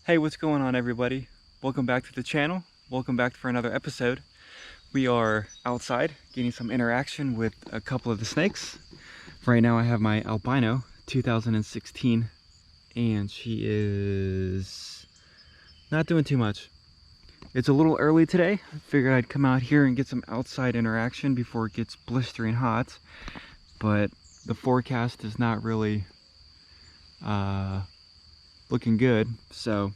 Hey, what's going on, everybody? Welcome back to the channel. Welcome back for another episode. We are outside getting some interaction with a couple of the snakes. Right now I have my albino 2016 and she is not doing too much. It's a little early today. I figured I'd come out here and get some outside interaction before it gets blistering hot, but the forecast is not really looking good, so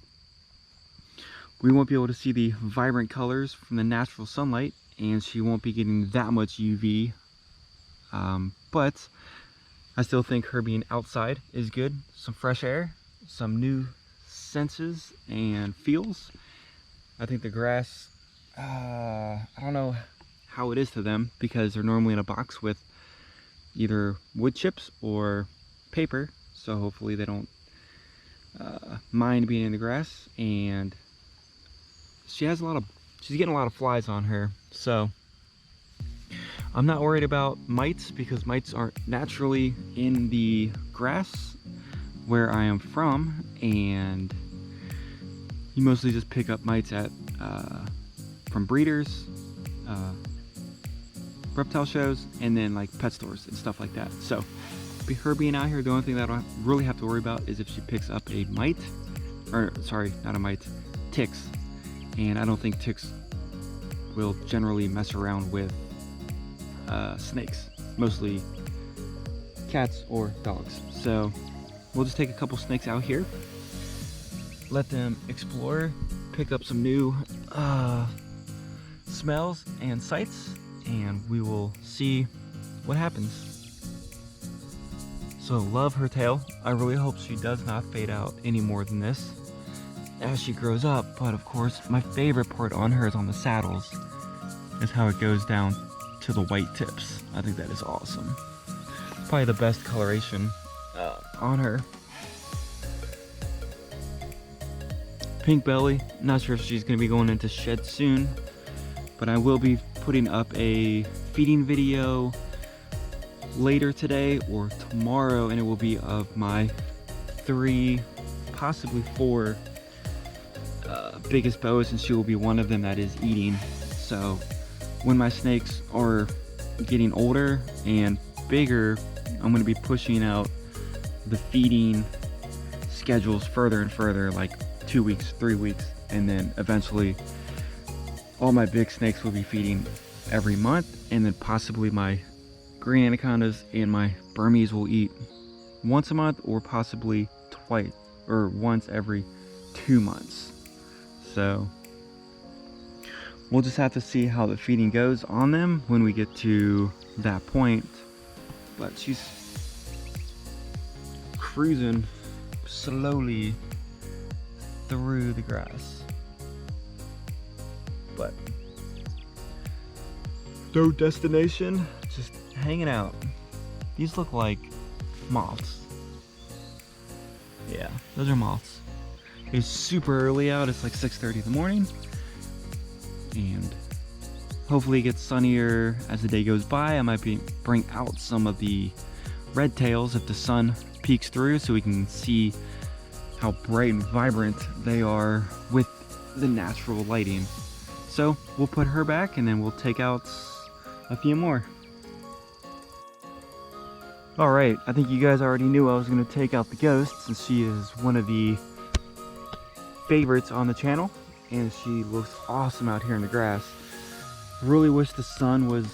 we won't be able to see the vibrant colors from the natural sunlight, and she won't be getting that much UV, but I still think her being outside is good. Some fresh air, some new senses and feels. I think the grass, I don't know how it is to them because they're normally in a box with either wood chips or paper, so hopefully they don't mind being in the grass. And she's getting a lot of flies on her, so I'm not worried about mites because mites aren't naturally in the grass where I am from, and you mostly just pick up mites at from breeders, reptile shows, and then like pet stores and stuff like that. So her being out here, the only thing that I don't really have to worry about is if she picks up a mite, or sorry, not a mite, ticks. And I don't think ticks will generally mess around with snakes, mostly cats or dogs. So we'll just take a couple snakes out here, let them explore, pick up some new smells and sights, and we will see what happens. So love her tail. I really hope she does not fade out any more than this as she grows up, but of course my favorite part on her is on the saddles, is how it goes down to the white tips. I think that is awesome. Probably the best coloration on her. Pink belly, not sure if she's going to be going into shed soon, but I will be putting up a feeding video later today or tomorrow, and it will be of my 3, possibly 4 biggest boas, and she will be one of them that is eating. So when my snakes are getting older and bigger, I'm going to be pushing out the feeding schedules further and further, like 2 weeks, 3 weeks, and then eventually all my big snakes will be feeding every month, and then possibly my green anacondas and my Burmese will eat once a month, or possibly twice or once every 2 months. So we'll just have to see how the feeding goes on them when we get to that point. But she's cruising slowly through the grass, but no destination, just hanging out. These look like moths. Yeah, those are moths. It's super early out. It's like 6:30 in the morning, and hopefully it gets sunnier as the day goes by. I might bring out some of the red tails if the sun peeks through, so we can see how bright and vibrant they are with the natural lighting. So we'll put her back, and then we'll take out a few more. All right, I think you guys already knew I was going to take out the ghost, since she is one of the favorites on the channel, and she looks awesome out here in the grass. Really wish the sun was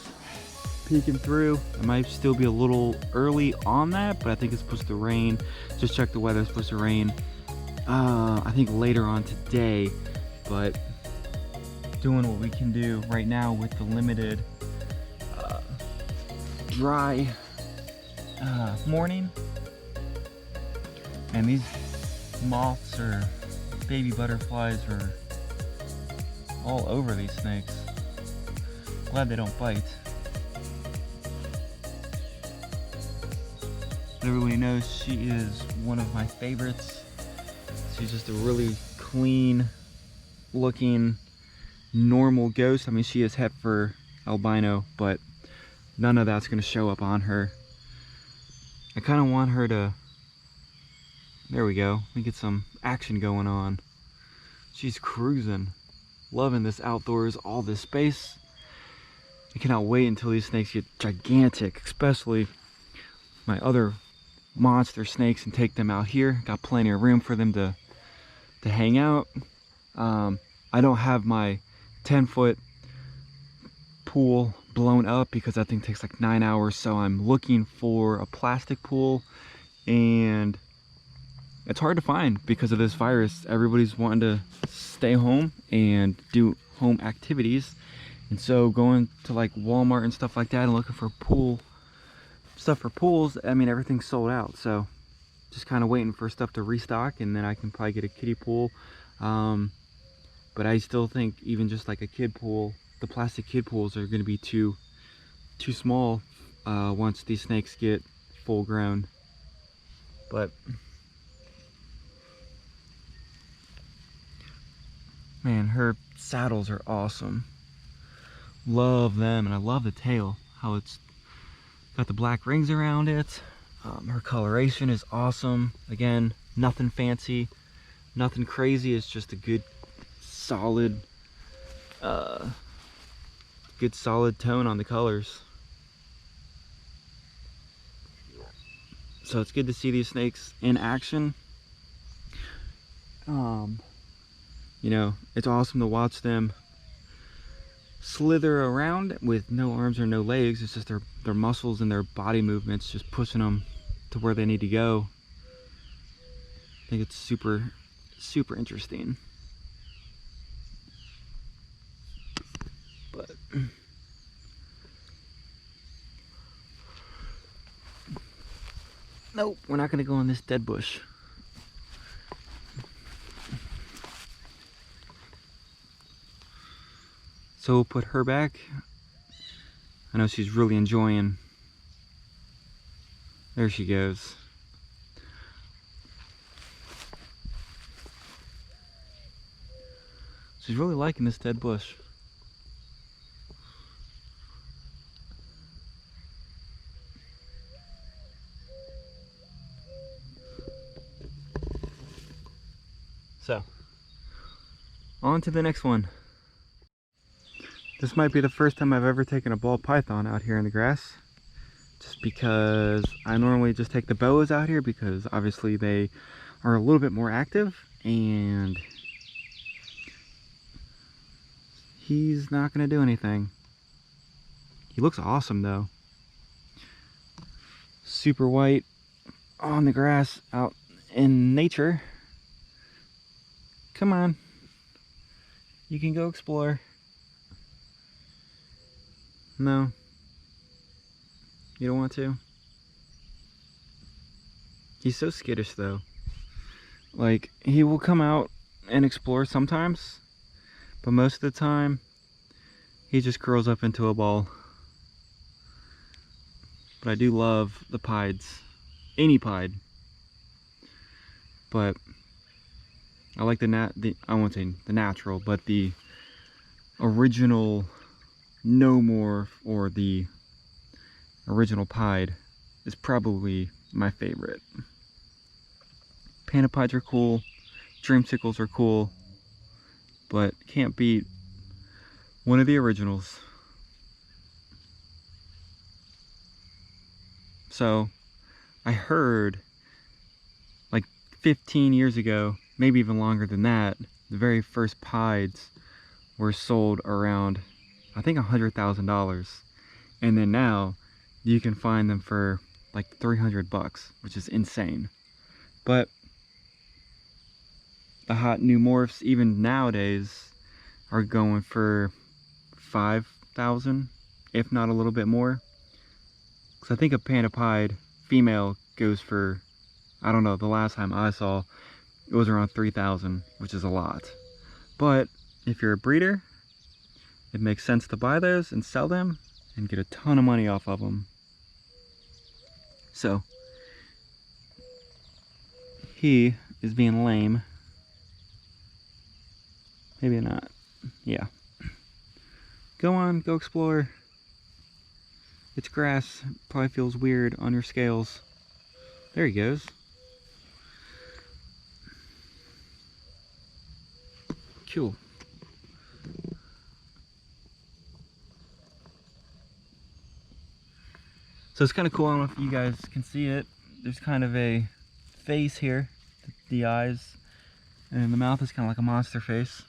peeking through. It might still be a little early on that, but I think it's supposed to rain. Just check the weather, it's supposed to rain I think later on today, but doing what we can do right now with the limited dry morning. And these moths or baby butterflies are all over these snakes. Glad they don't bite. Everybody knows she is one of my favorites. She's just a really clean looking normal ghost. I mean, she is het for albino, but none of that's going to show up on her. I kind of want her to, there we go, we get some action going on. She's cruising. Loving this outdoors, all this space. I cannot wait until these snakes get gigantic, especially my other monster snakes, and take them out here. Got plenty of room for them to hang out. I don't have my 10-foot pool blown up because that thing takes like 9 hours, so I'm looking for a plastic pool, and it's hard to find because of this virus. Everybody's wanting to stay home and do home activities, and so going to like Walmart and stuff like that and looking for pool stuff for pools, I mean, everything's sold out. So just kind of waiting for stuff to restock, and then I can probably get a kiddie pool. But I still think even just like a kid pool, the plastic kid pools are going to be too small once these snakes get full grown. But man, her saddles are awesome. Love them, and I love the tail, how it's got the black rings around it. Her coloration is awesome. Again, nothing fancy, nothing crazy. It's just a good solid tone on the colors. So it's good to see these snakes in action. You know, it's awesome to watch them slither around with no arms or no legs. It's just their muscles and their body movements just pushing them to where they need to go. I think it's super interesting. But nope, we're not going to go in this dead bush. So we'll put her back. I know she's really enjoying. There she goes. She's really liking this dead bush. So, on to the next one. This might be the first time I've ever taken a ball python out here in the grass, just because I normally just take the boas out here because obviously they are a little bit more active, and he's not going to do anything. He looks awesome though. Super white on the grass out in nature. Come on, you can go explore. No, you don't want to? He's so skittish though. Like, he will come out and explore sometimes, but most of the time he just curls up into a ball. But I do love the pieds, any pied. But I like I won't say the natural, but the original no-morph, or the original pied, is probably my favorite. Panda pieds are cool, dreamsicles are cool, but can't beat one of the originals. So I heard like 15 years ago, maybe even longer than that, the very first pieds were sold around, I think, $100,000, and then now you can find them for like 300 bucks, which is insane. But the hot new morphs, even nowadays, are going for 5,000, if not a little bit more. Because I think a panda pied female goes for, I don't know, the last time I saw it was around 3,000, which is a lot. But if you're a breeder, it makes sense to buy those and sell them and get a ton of money off of them. So he is being lame. Maybe not. Yeah. Go on, go explore. It's grass. Probably feels weird on your scales. There he goes. Phew. So it's kind of cool. I don't know if you guys can see it. There's kind of a face here, the eyes, and the mouth is kind of like a monster face.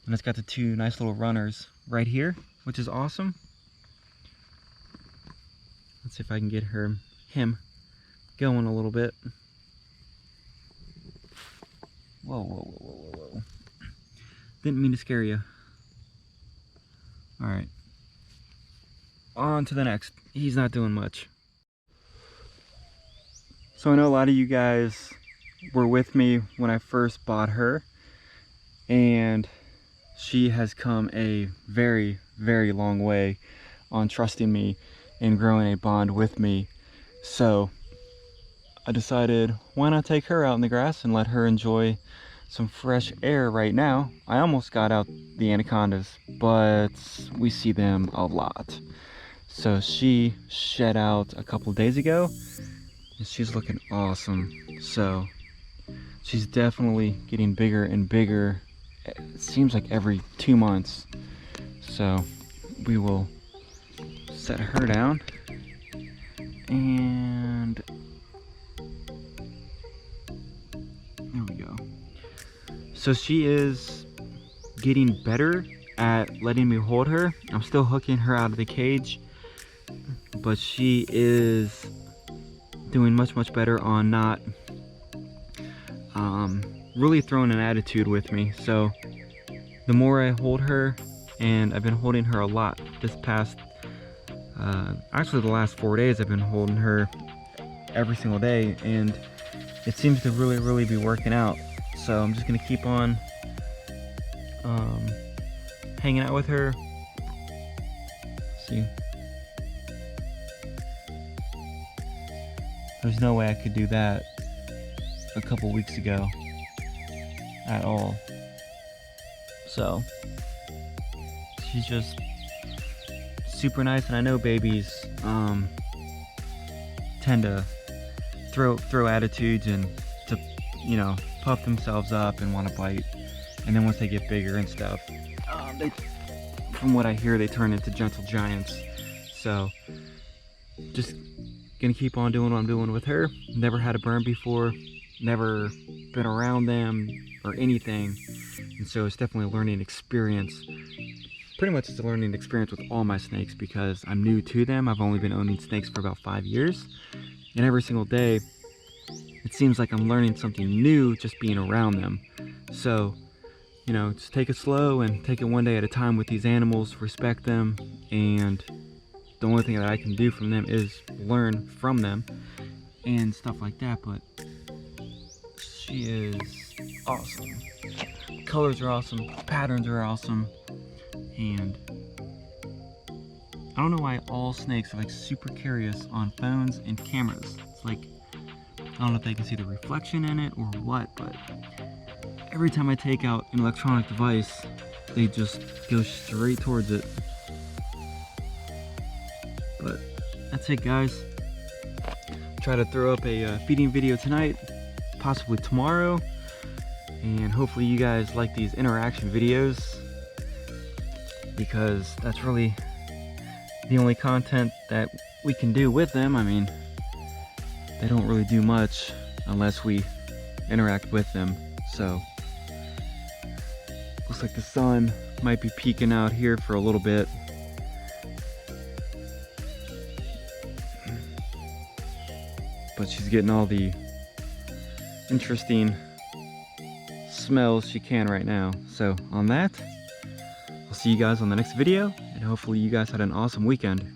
And it's got the two nice little runners right here, which is awesome. Let's see if I can get him going a little bit. Whoa, whoa, whoa, whoa, whoa, whoa. Didn't mean to scare you. All right. On to the next. He's not doing much. So I know a lot of you guys were with me when I first bought her, and she has come a very, very long way on trusting me and growing a bond with me. So I decided, why not take her out in the grass and let her enjoy some fresh air right now. I almost got out the anacondas, but we see them a lot. So she shed out a couple days ago, and she's looking awesome. So she's definitely getting bigger and bigger. It seems like every 2 months. So we will set her down, and there we go. So she is getting better at letting me hold her. I'm still hooking her out of the cage, but she is doing much, much better on not really throwing an attitude with me. So the more I hold her, and I've been holding her a lot this past, actually the last 4 days I've been holding her every single day, and it seems to really, really be working out. So I'm just gonna keep on hanging out with her. See, there's no way I could do that a couple weeks ago at all. So she's just super nice, and I know babies tend to throw attitudes and to, you know, puff themselves up and want to bite, and then once they get bigger and stuff, from what I hear, they turn into gentle giants. So just gonna keep on doing what I'm doing with her. Never had a burn before, never been around them or anything, and so it's definitely a learning experience. Pretty much it's a learning experience with all my snakes because I'm new to them. I've only been owning snakes for about 5 years, and every single day it seems like I'm learning something new just being around them. So, you know, just take it slow and take it one day at a time with these animals, respect them, and the only thing that I can do from them is learn from them and stuff like that. But she is awesome. Colors are awesome, patterns are awesome, and I don't know why all snakes are like super curious on phones and cameras. It's like, I don't know if they can see the reflection in it or what, but every time I take out an electronic device, they just go straight towards it. But that's it, guys. Try to throw up a feeding video tonight, possibly tomorrow, and hopefully you guys like these interaction videos, because that's really the only content that we can do with them. I mean, they don't really do much unless we interact with them. So looks like the sun might be peeking out here for a little bit. But she's getting all the interesting smells she can right now. So on that, I'll see you guys on the next video, and hopefully you guys had an awesome weekend.